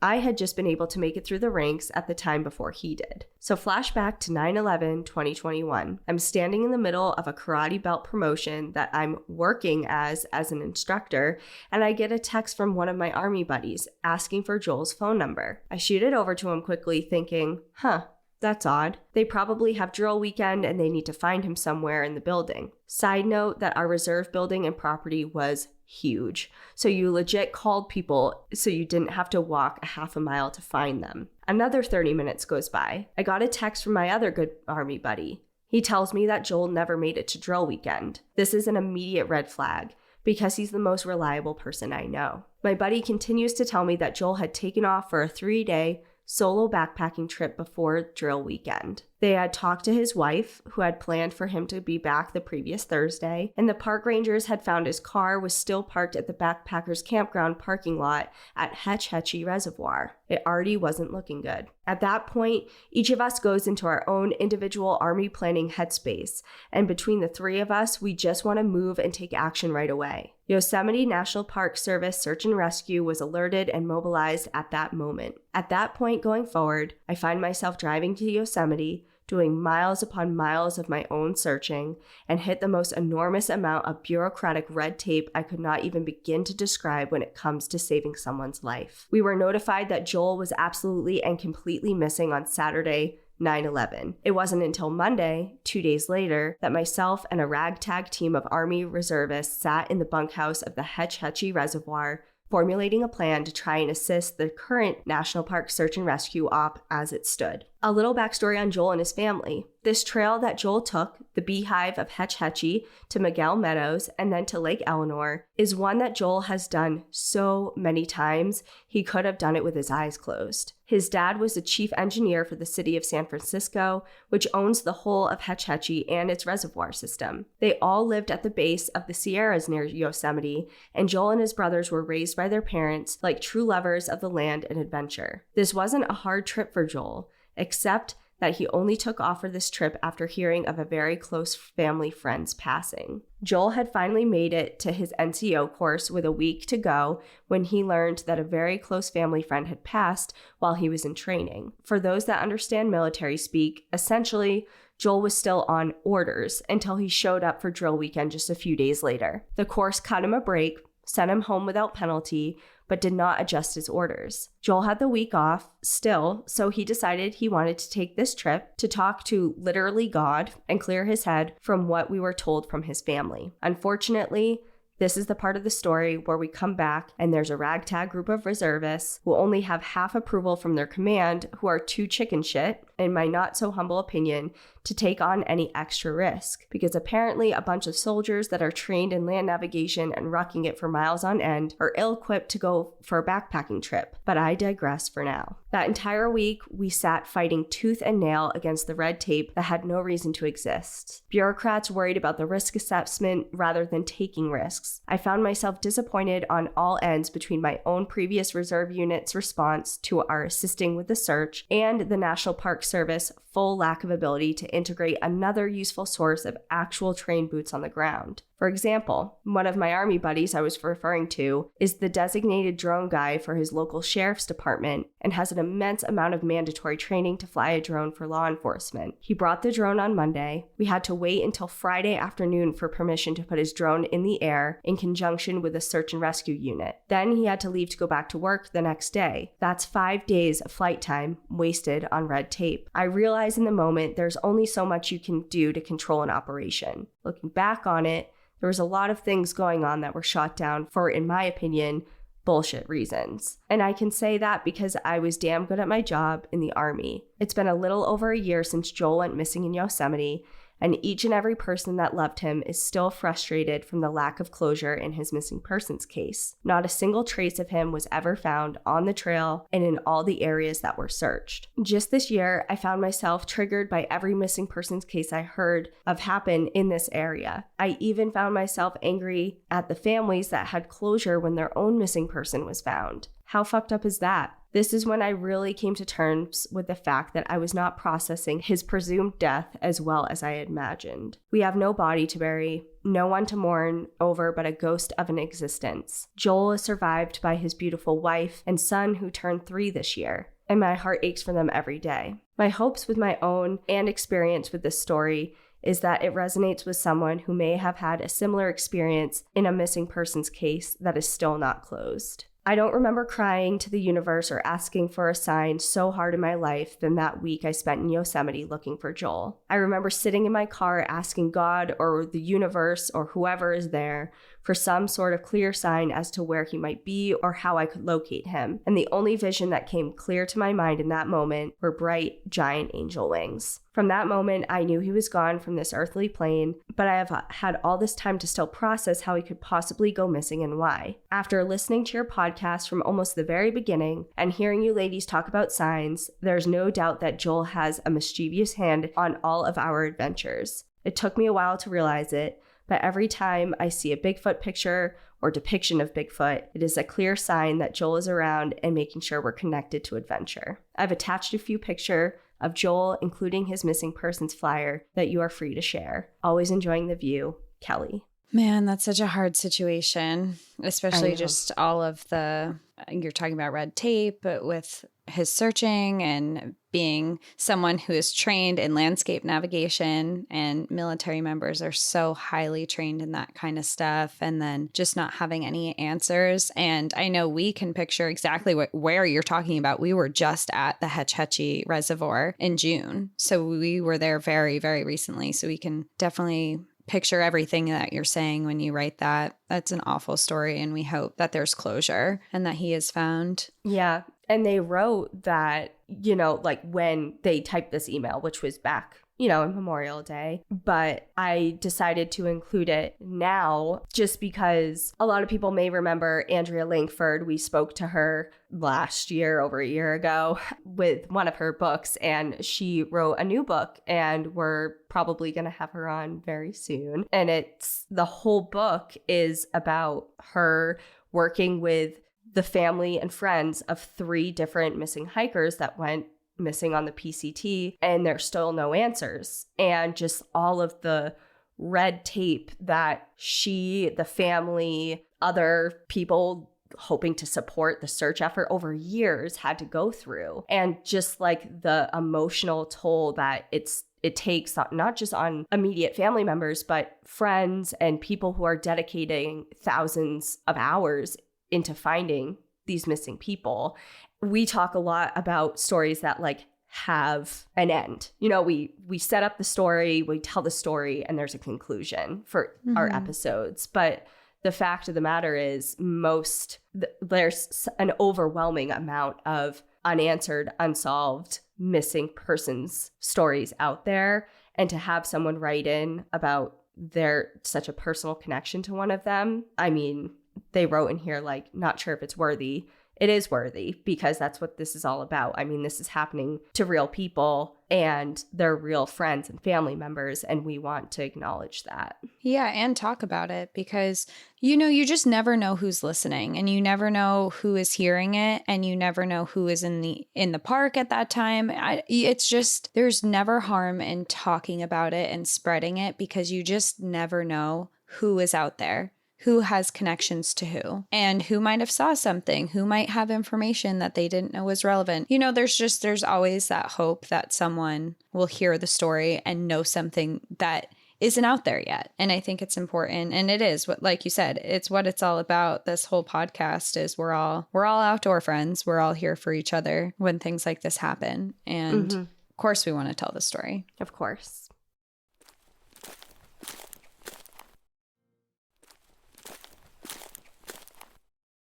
I had just been able to make it through the ranks at the time before he did. So flashback to 9/11/2021. I'm standing in the middle of a karate belt promotion that I'm working as an instructor, and I get a text from one of my Army buddies asking for Joel's phone number. I shoot it over to him quickly thinking, that's odd. They probably have drill weekend and they need to find him somewhere in the building. Side note that our reserve building and property was huge. So you legit called people so you didn't have to walk a half a mile to find them. Another 30 minutes goes by. I got a text from my other good Army buddy. He tells me that Joel never made it to drill weekend. This is an immediate red flag because he's the most reliable person I know. My buddy continues to tell me that Joel had taken off for a 3-day solo backpacking trip before drill weekend. They had talked to his wife, who had planned for him to be back the previous Thursday, and the park rangers had found his car was still parked at the backpackers campground parking lot at Hetch Hetchy Reservoir. It already wasn't looking good. At that point, each of us goes into our own individual Army planning headspace, and between the three of us, we just want to move and take action right away. Yosemite National Park Service Search and Rescue was alerted and mobilized at that moment. At that point going forward, I find myself driving to Yosemite, doing miles upon miles of my own searching, and hit the most enormous amount of bureaucratic red tape I could not even begin to describe when it comes to saving someone's life. We were notified that Joel was absolutely and completely missing on Saturday, 9/11. It wasn't until Monday, 2 days later, that myself and a ragtag team of Army reservists sat in the bunkhouse of the Hetch Hetchy Reservoir, formulating a plan to try and assist the current National Park Search and Rescue op as it stood. A little backstory on Joel and his family. This trail that Joel took, the beehive of Hetch Hetchy to Miguel Meadows and then to Lake Eleanor, is one that Joel has done so many times he could have done it with his eyes closed. His dad was the chief engineer for the city of San Francisco, which owns the whole of Hetch Hetchy and its reservoir system. They all lived at the base of the Sierras near Yosemite, and Joel and his brothers were raised by their parents like true lovers of the land and adventure. This wasn't a hard trip for Joel, except that he only took off for this trip after hearing of a very close family friend's passing. Joel had finally made it to his NCO course with a week to go when he learned that a very close family friend had passed while he was in training. For those that understand military speak, essentially, Joel was still on orders until he showed up for drill weekend just a few days later. The course cut him a break, sent him home without penalty, but did not adjust his orders. Joel had the week off still, so he decided he wanted to take this trip to talk to literally God and clear his head from what we were told from his family. Unfortunately, This is the part of the story where we come back and there's a ragtag group of reservists who only have half approval from their command, who are too chicken shit, in my not so humble opinion, to take on any extra risk, because apparently a bunch of soldiers that are trained in land navigation and rucking it for miles on end are ill-equipped to go for a backpacking trip. But I digress for now. That entire week, we sat fighting tooth and nail against the red tape that had no reason to exist. Bureaucrats worried about the risk assessment rather than taking risks. I found myself disappointed on all ends between my own previous reserve unit's response to our assisting with the search and the National Park Service full lack of ability to integrate another useful source of actual trained boots on the ground. For example, one of my Army buddies I was referring to is the designated drone guy for his local sheriff's department and has an immense amount of mandatory training to fly a drone for law enforcement. He brought the drone on Monday. We had to wait until Friday afternoon for permission to put his drone in the air in conjunction with a search and rescue unit. Then he had to leave to go back to work the next day. That's 5 days of flight time wasted on red tape. I realize in the moment there's only so much you can do to control an operation. Looking back on it, there was a lot of things going on that were shot down for, in my opinion, bullshit reasons. And I can say that because I was damn good at my job in the Army. It's been a little over a year since Joel went missing in Yosemite, and each and every person that loved him is still frustrated from the lack of closure in his missing persons case. Not a single trace of him was ever found on the trail and in all the areas that were searched. Just this year, I found myself triggered by every missing persons case I heard of happen in this area. I even found myself angry at the families that had closure when their own missing person was found. How fucked up is that? This is when I really came to terms with the fact that I was not processing his presumed death as well as I had imagined. We have no body to bury, no one to mourn over but a ghost of an existence. Joel is survived by his beautiful wife and son who turned 3 this year, and my heart aches for them every day. My hopes with my own and experience with this story is that it resonates with someone who may have had a similar experience in a missing persons case that is still not closed. I don't remember crying to the universe or asking for a sign so hard in my life than that week I spent in Yosemite looking for Joel. I remember sitting in my car asking God or the universe or whoever is there for some sort of clear sign as to where he might be or how I could locate him. And the only vision that came clear to my mind in that moment were bright, giant angel wings. From that moment, I knew he was gone from this earthly plane, but I have had all this time to still process how he could possibly go missing and why. After listening to your podcast from almost the very beginning and hearing you ladies talk about signs, there's no doubt that Joel has a mischievous hand on all of our adventures. It took me a while to realize it, but every time I see a Bigfoot picture or depiction of Bigfoot, it is a clear sign that Joel is around and making sure we're connected to adventure. I've attached a few pictures of Joel, including his missing persons flyer, that you are free to share. Always enjoying the view, Kelly. Man, that's such a hard situation, especially just all of you're talking about red tape, but with his searching and being someone who is trained in landscape navigation, and military members are so highly trained in that kind of stuff, and then just not having any answers. And I know we can picture exactly where you're talking about. We were just at the Hetch Hetchy Reservoir in June. So we were there very, very recently. So we can definitely picture everything that you're saying when you write that. That's an awful story, and we hope that there's closure and that he is found. Yeah. And they wrote that, like when they typed this email, which was back, in Memorial Day. But I decided to include it now just because a lot of people may remember Andrea Langford. We spoke to her last year, over a year ago, with one of her books, and she wrote a new book, and we're probably going to have her on very soon. And the whole book is about her working with the family and friends of 3 different missing hikers that went missing on the PCT, and there's still no answers. And just all of the red tape that she, the family, other people hoping to support the search effort over years had to go through. And just like the emotional toll that it takes not just on immediate family members, but friends and people who are dedicating thousands of hours into finding these missing people. We talk a lot about stories that have an end. We set up the story, we tell the story, and there's a conclusion for our episodes. But the fact of the matter is there's an overwhelming amount of unanswered, unsolved, missing persons stories out there. And to have someone write in about such a personal connection to one of them, I mean, they wrote in here like, not sure if it's worthy. It is worthy because that's what this is all about. I mean, this is happening to real people and they're real friends and family members, and we want to acknowledge that. Yeah, and talk about it because, you just never know who's listening, and you never know who is hearing it, and you never know who is in the park at that time. It's just, there's never harm in talking about it and spreading it because you just never know who is out there, who has connections to who, and who might have saw something, who might have information that they didn't know was relevant. There's always that hope that someone will hear the story and know something that isn't out there yet. And I think it's important. And it is what, like you said, it's what it's all about. This whole podcast is we're all outdoor friends. We're all here for each other when things like this happen. And of course we want to tell the story. Of course.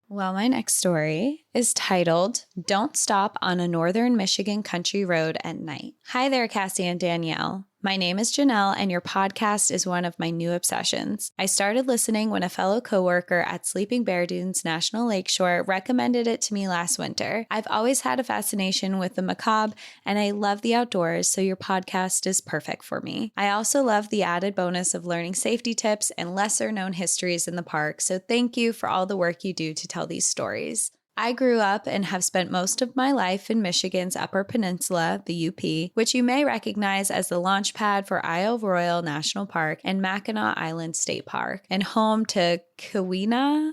Well, my next story is titled, Don't Stop on a Northern Michigan Country Road at Night. Hi there, Cassie and Danielle. My name is Janelle, and your podcast is one of my new obsessions. I started listening when a fellow coworker at Sleeping Bear Dunes National Lakeshore recommended it to me last winter. I've always had a fascination with the macabre, and I love the outdoors, so your podcast is perfect for me. I also love the added bonus of learning safety tips and lesser-known histories in the park, so thank you for all the work you do to tell these stories. I grew up and have spent most of my life in Michigan's Upper Peninsula, the UP, which you may recognize as the launch pad for Isle Royale National Park and Mackinac Island State Park, and home to Keweenaw.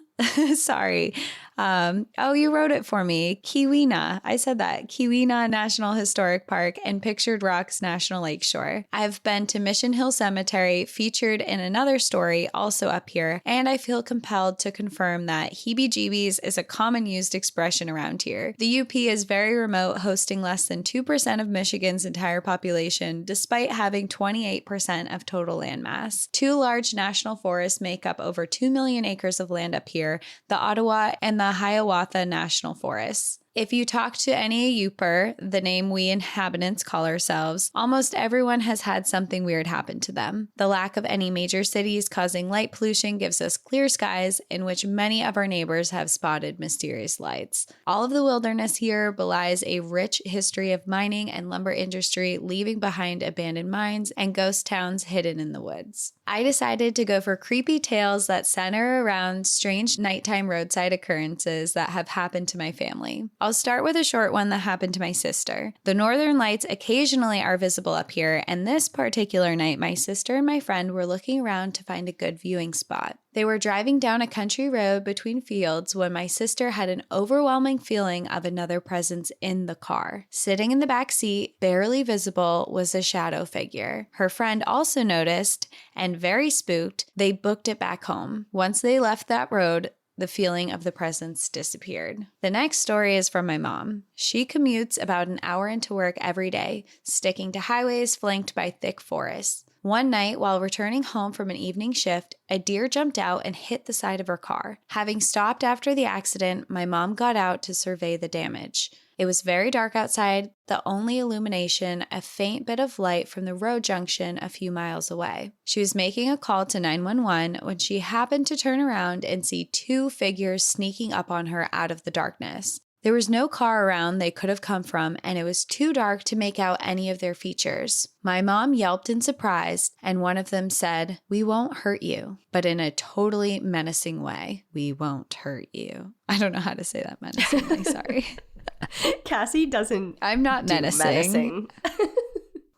Sorry. You wrote it for me. Keweenaw. I said that. Keweenaw National Historic Park and Pictured Rocks National Lakeshore. I've been to Mission Hill Cemetery, featured in another story also up here, and I feel compelled to confirm that heebie-jeebies is a common used expression around here. The UP is very remote, hosting less than 2% of Michigan's entire population, despite having 28% of total landmass. Two large national forests make up over 2 million acres of land up here, the Ottawa and the Hiawatha National Forests. If you talk to any Yooper, the name we inhabitants call ourselves, almost everyone has had something weird happen to them. The lack of any major cities causing light pollution gives us clear skies in which many of our neighbors have spotted mysterious lights. All of the wilderness here belies a rich history of mining and lumber industry, leaving behind abandoned mines and ghost towns hidden in the woods. I decided to go for creepy tales that center around strange nighttime roadside occurrences that have happened to my family. I'll start with a short one that happened to my sister. The northern lights occasionally are visible up here, and this particular night, my sister and my friend were looking around to find a good viewing spot. They were driving down a country road between fields when my sister had an overwhelming feeling of another presence in the car. Sitting in the back seat, barely visible, was a shadow figure. Her friend also noticed, and very spooked, they booked it back home. Once they left that road, the feeling of the presence disappeared. The next story is from my mom. She commutes about an hour into work every day, sticking to highways flanked by thick forests. One night, while returning home from an evening shift, a deer jumped out and hit the side of her car. Having stopped after the accident, my mom got out to survey the damage. It was very dark outside, the only illumination a faint bit of light from the road junction a few miles away. She was making a call to 911 when she happened to turn around and see two figures sneaking up on her out of the darkness. There was no car around they could have come from, and it was too dark to make out any of their features. My mom yelped in surprise, and one of them said, "We won't hurt you," but in a totally menacing way. "We won't hurt you." I don't know how to say that menacingly, sorry. Cassie doesn't. I'm not menacing.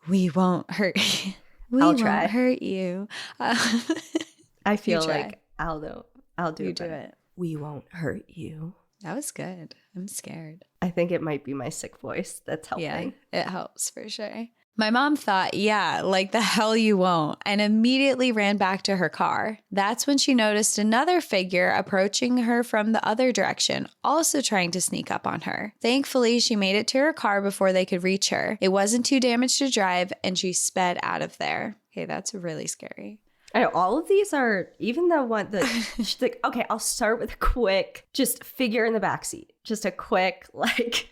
"We won't hurt you. I'll try. Won't hurt you." I feel like I'll do you do it. "We won't hurt you." That was good. I'm scared. I think it might be my sick voice that's helping. Yeah, it helps for sure. My mom thought, yeah, like the hell you won't, and immediately ran back to her car. That's when she noticed another figure approaching her from the other direction, also trying to sneak up on her. Thankfully, she made it to her car before they could reach her. It wasn't too damaged to drive, and she sped out of there. Okay, that's really scary. I know all of these are, even the one that she's like, okay, I'll start with a quick, just figure in the backseat. Just a quick, like,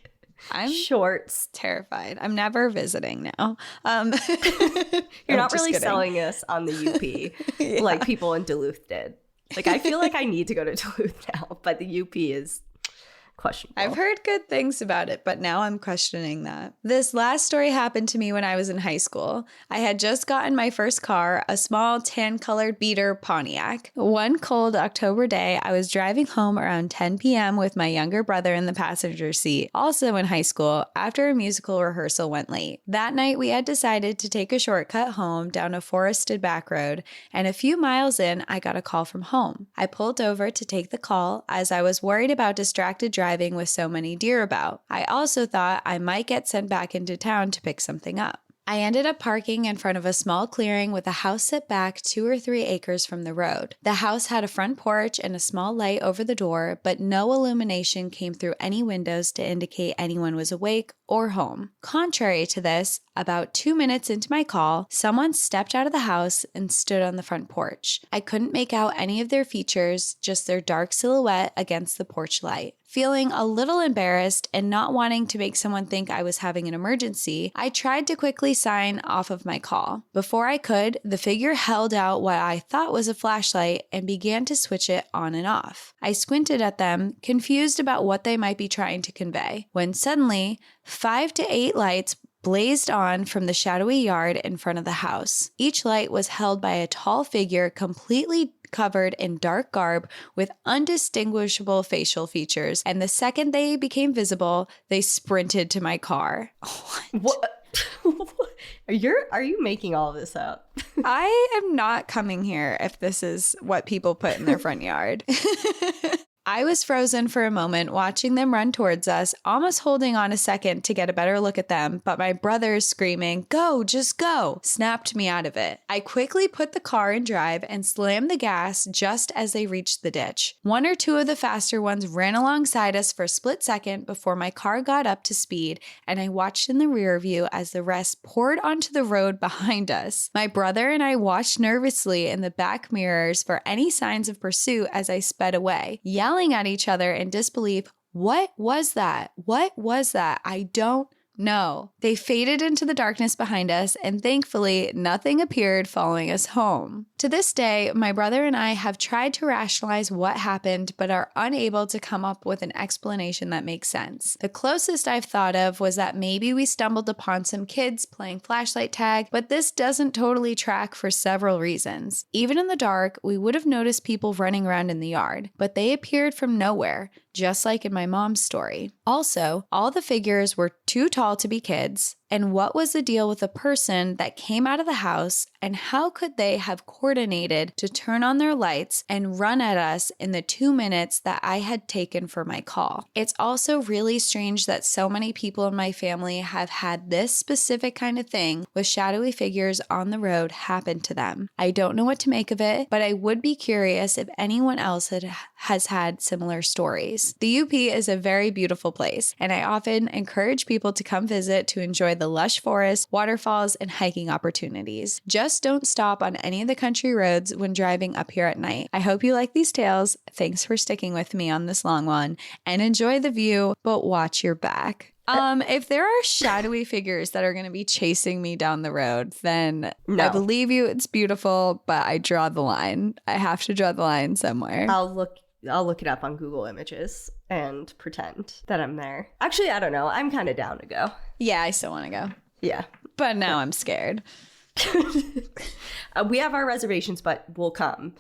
I'm shorts. terrified. I'm never visiting now. You're not really selling us on the UP like people in Duluth did. Like, I feel like I need to go to Duluth now, but the UP is questionable. I've heard good things about it, but now I'm questioning that. This last story happened to me when I was in high school. I had just gotten my first car, a small tan-colored beater Pontiac. One cold October day, I was driving home around 10 p.m. with my younger brother in the passenger seat, also in high school, after a musical rehearsal went late. That night, we had decided to take a shortcut home down a forested back road, and a few miles in, I got a call from home. I pulled over to take the call as I was worried about distracted driving with so many deer about. I also thought I might get sent back into town to pick something up. I ended up parking in front of a small clearing with a house set back 2 or 3 acres from the road. The house had a front porch and a small light over the door, but no illumination came through any windows to indicate anyone was awake or home. Contrary to this, about 2 minutes into my call, someone stepped out of the house and stood on the front porch. I couldn't make out any of their features, just their dark silhouette against the porch light. Feeling a little embarrassed and not wanting to make someone think I was having an emergency, I tried to quickly sign off of my call. Before I could, the figure held out what I thought was a flashlight and began to switch it on and off. I squinted at them, confused about what they might be trying to convey, when suddenly 5 to 8 lights blazed on from the shadowy yard in front of the house. Each light was held by a tall figure completely covered in dark garb with undistinguishable facial features, and the second they became visible, they sprinted to my car. What? Are you making all of this up? I am not coming here if this is what people put in their front yard. I was frozen for a moment watching them run towards us, almost holding on a second to get a better look at them, but my brother's screaming, "Go, just go," snapped me out of it. I quickly put the car in drive and slammed the gas just as they reached the ditch. 1 or 2 of the faster ones ran alongside us for a split second before my car got up to speed, and I watched in the rear view as the rest poured onto the road behind us. My brother and I watched nervously in the back mirrors for any signs of pursuit as I sped away, yelling at each other in disbelief. What was that? What was that? I don't know. They faded into the darkness behind us, and thankfully, nothing appeared following us home. To this day, my brother and I have tried to rationalize what happened, but are unable to come up with an explanation that makes sense. The closest I've thought of was that maybe we stumbled upon some kids playing flashlight tag, but this doesn't totally track for several reasons. Even in the dark, we would have noticed people running around in the yard, but they appeared from nowhere, just like in my mom's story. Also, all the figures were too tall to be kids. And what was the deal with the person that came out of the house, and how could they have coordinated to turn on their lights and run at us in the 2 minutes that I had taken for my call? It's also really strange that so many people in my family have had this specific kind of thing with shadowy figures on the road happen to them. I don't know what to make of it, but I would be curious if anyone else has had similar stories. The UP is a very beautiful place, and I often encourage people to come visit to enjoy the lush forests, waterfalls, and hiking opportunities. Just don't stop on any of the country roads when driving up here at night. I hope you like these tales. Thanks for sticking with me on this long one, and enjoy the view, but watch your back. If there are shadowy figures that are going to be chasing me down the road, then no. I believe you, it's beautiful, but I draw the line. I have to draw the line somewhere. I'll look it up on Google Images and pretend that I'm there. Actually, I don't know. I'm kind of down to go. Yeah, I still want to go. Yeah. But now I'm scared. We have our reservations, but we'll come.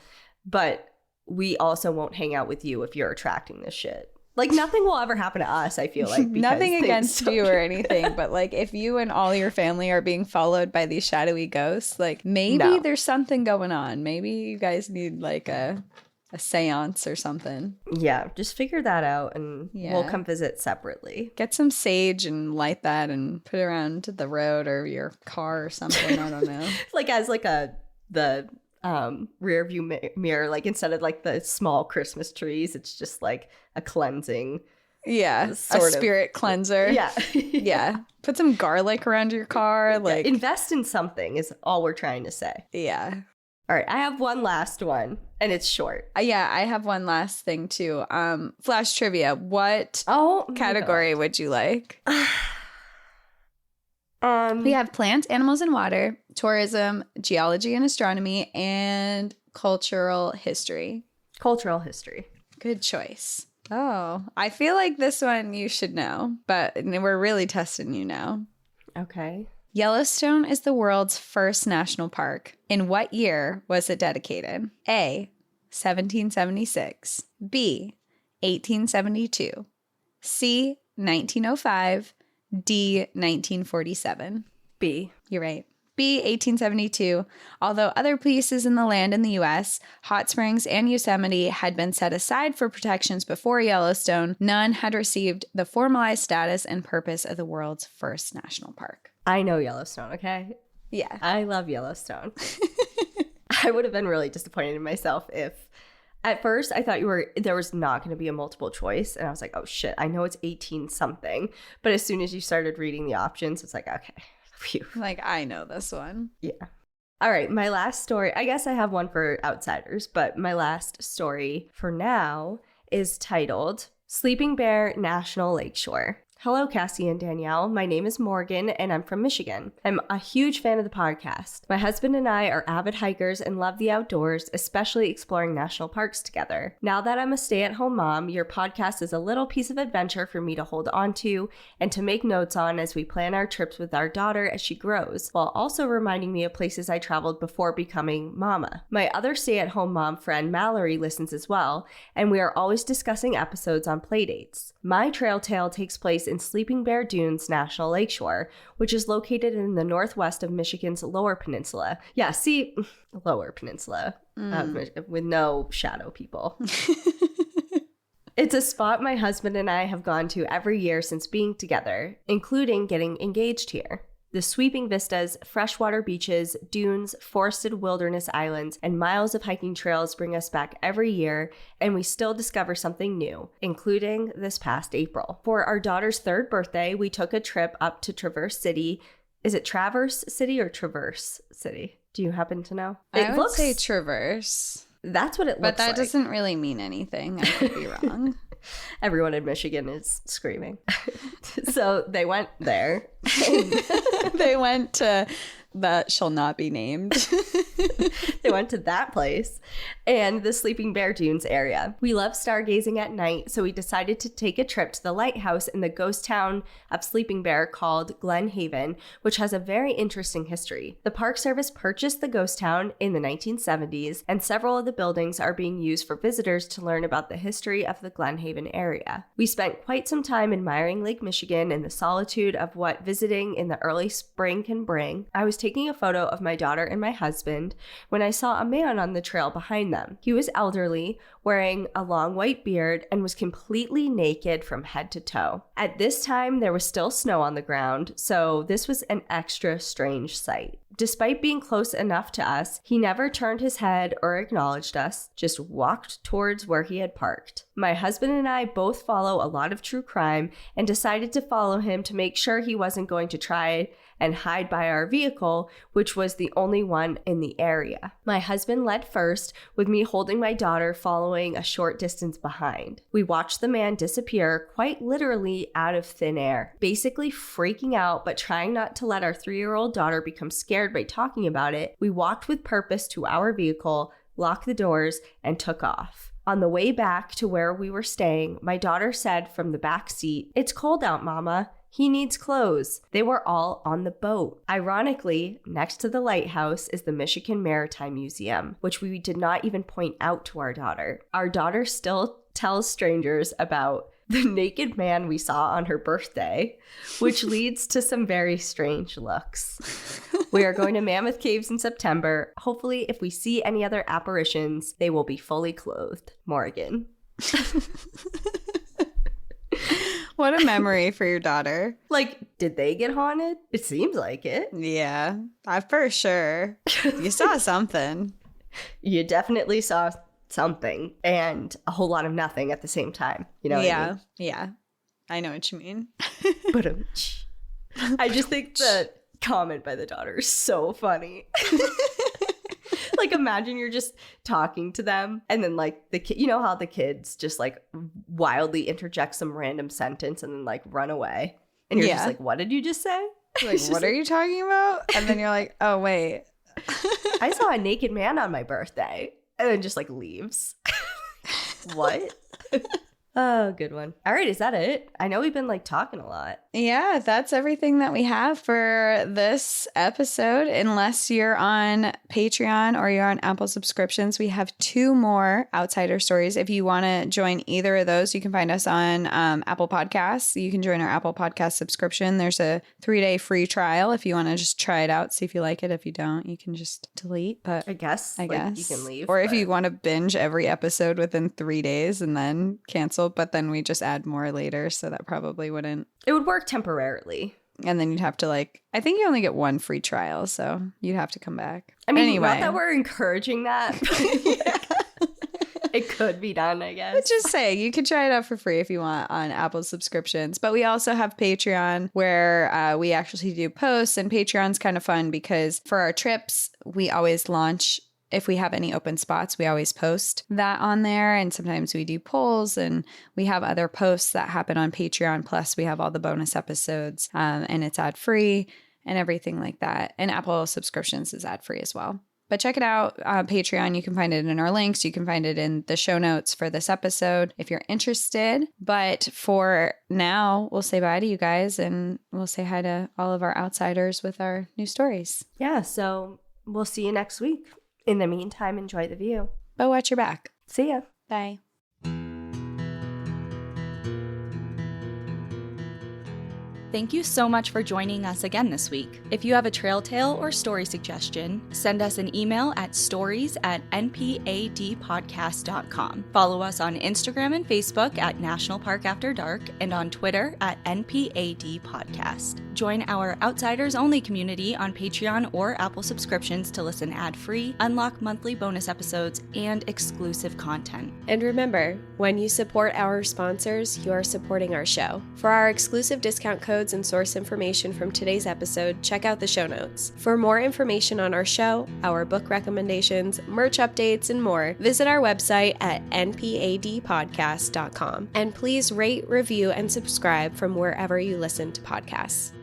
But we also won't hang out with you if you're attracting this shit. Like, nothing will ever happen to us, I feel like. Nothing against you or anything, but like, if you and all your family are being followed by these shadowy ghosts, like, maybe there's something going on. Maybe you guys need like a seance or something. Yeah, just figure that out, and we'll come visit sepaevely. Get some sage and light that and put it around the road or your car or something. I don't know. Like as like the rear view mirror, like instead of like the small Christmas trees, it's just like a cleansing. Yeah, a spirit cleanser. Yeah. Yeah. Put some garlic around your car. Like, invest in something is all we're trying to say. Yeah. All right, I have one last one, and it's short. Yeah, I have one last thing too. Flash trivia. What my category God. would you like? We have plants, animals, and water, tourism, geology and astronomy, and cultural history. Cultural history. Good choice. Oh, I feel like this one you should know, but we're really testing you now. Okay. Yellowstone is the world's first national park. In what year was it dedicated? A, 1776. B, 1872. C, 1905. D, 1947. B. You're right. B, 1872. Although other places in the land in the U.S., Hot Springs and Yosemite had been set aside for protections before Yellowstone, none had received the formalized status and purpose of the world's first national park. I know Yellowstone, okay? Yeah. I love Yellowstone. I would have been really disappointed in myself if at first I thought there was not going to be a multiple choice. And I was like, oh shit, I know it's 18 something. But as soon as you started reading the options, it's like, okay, phew. Like, I know this one. Yeah. All right, my last story. I guess I have one for outsiders, but my last story for now is titled Sleeping Bear National Lakeshore. Hello, Cassie and Danielle. My name is Morgan, and I'm from Michigan. I'm a huge fan of the podcast. My husband and I are avid hikers and love the outdoors, especially exploring national parks together. Now that I'm a stay-at-home mom, your podcast is a little piece of adventure for me to hold on to and to make notes on as we plan our trips with our daughter as she grows, while also reminding me of places I traveled before becoming mama. My other stay-at-home mom friend, Mallory, listens as well, and we are always discussing episodes on playdates. My trail tale takes place in Sleeping Bear Dunes National Lakeshore, which is located in the northwest of Michigan's Lower Peninsula. Yeah, see, Lower Peninsula, with no shadow people. It's a spot my husband and I have gone to every year since being together, including getting engaged here. The sweeping vistas, freshwater beaches, dunes, forested wilderness islands, and miles of hiking trails bring us back every year, and we still discover something new, including this past April. For our daughter's 3rd birthday, we took a trip up to Traverse City. Is it Traverse City or Traverse City? Do you happen to know? I would say Traverse. That's what it looks like. But that doesn't really mean anything. I could be wrong. Everyone in Michigan is screaming. So they went there. They went to that shall not be named. They went to that place and the Sleeping Bear Dunes area. We love stargazing at night, so we decided to take a trip to the lighthouse in the ghost town of Sleeping Bear called Glen Haven, which has a very interesting history. The Park Service purchased the ghost town in the 1970s, and several of the buildings are being used for visitors to learn about the history of the Glen Haven area. We spent quite some time admiring Lake Michigan and the solitude of what visiting in the early spring can bring. I was taking a photo of my daughter and my husband when I saw a man on the trail behind them. He was elderly, wearing a long white beard, and was completely naked from head to toe. At this time, there was still snow on the ground, so this was an extra strange sight. Despite being close enough to us, he never turned his head or acknowledged us, just walked towards where he had parked. My husband and I both follow a lot of true crime and decided to follow him to make sure he wasn't going to try and hide by our vehicle, which was the only one in the area. My husband led first, with me holding my daughter following a short distance behind. We watched the man disappear quite literally out of thin air, basically freaking out but trying not to let our 3-year-old daughter become scared by talking about it. We walked with purpose to our vehicle, locked the doors, and took off. On the way back to where we were staying, my daughter said from the back seat, "It's cold out, Mama. He needs clothes." They were all on the boat. Ironically, next to the lighthouse is the Michigan Maritime Museum, which we did not even point out to our daughter. Our daughter still tells strangers about the naked man we saw on her birthday, which leads to some very strange looks. We are going to Mammoth Caves in September. Hopefully, if we see any other apparitions, they will be fully clothed. Morgan. What a memory for your daughter. Like, did they get haunted? It seems like it. Yeah, for sure. You saw something. You definitely saw something and a whole lot of nothing at the same time. You know what I mean? Yeah. I know what you mean. But I just think the comment by the daughter is so funny. Like, imagine you're just talking to them and then like the kid, you know how the kids just like wildly interject some random sentence and then like run away. And you're just like, what did you just say? Like, what are you talking about? And then you're like, oh, wait. I saw a naked man on my birthday. And then just like leaves. What? Oh, good one. All right, is that it? I know we've been like talking a lot. Yeah, that's everything that we have for this episode. Unless you're on Patreon or you're on Apple subscriptions, we have 2 more Outsider Stories. If you want to join either of those, you can find us on Apple Podcasts. You can join our Apple Podcast subscription. There's a 3-day free trial if you want to just try it out, see if you like it. If you don't, you can just delete. But I guess you can leave. Or if you want to binge every episode within 3 days and then cancel, but then we just add more later, so that probably wouldn't. It would work temporarily. And then you'd have to like, I think you only get 1 free trial, so you'd have to come back. I mean, anyway. Not that we're encouraging that. It could be done, I guess. But just say, you can try it out for free if you want on Apple subscriptions. But we also have Patreon where we actually do posts, and Patreon's kind of fun because for our trips, we always launch. If we have any open spots, we always post that on there. And sometimes we do polls, and we have other posts that happen on Patreon. Plus, we have all the bonus episodes, and it's ad free and everything like that. And Apple subscriptions is ad free as well. But check it out. Patreon, you can find it in our links. You can find it in the show notes for this episode if you're interested. But for now, we'll say bye to you guys, and we'll say hi to all of our outsiders with our new stories. Yeah, so we'll see you next week. In the meantime, enjoy the view. But watch your back. See ya. Bye. Thank you so much for joining us again this week. If you have a trail tale or story suggestion, send us an email at stories@npadpodcast.com. Follow us on Instagram and Facebook at National Park After Dark and on Twitter at NPAD Podcast. Join our Outsiders Only community on Patreon or Apple subscriptions to listen ad-free, unlock monthly bonus episodes, and exclusive content. And remember, when you support our sponsors, you are supporting our show. For our exclusive discount codes and source information from today's episode, check out the show notes. For more information on our show, our book recommendations, merch updates, and more, visit our website at npadpodcast.com. And please rate, review, and subscribe from wherever you listen to podcasts.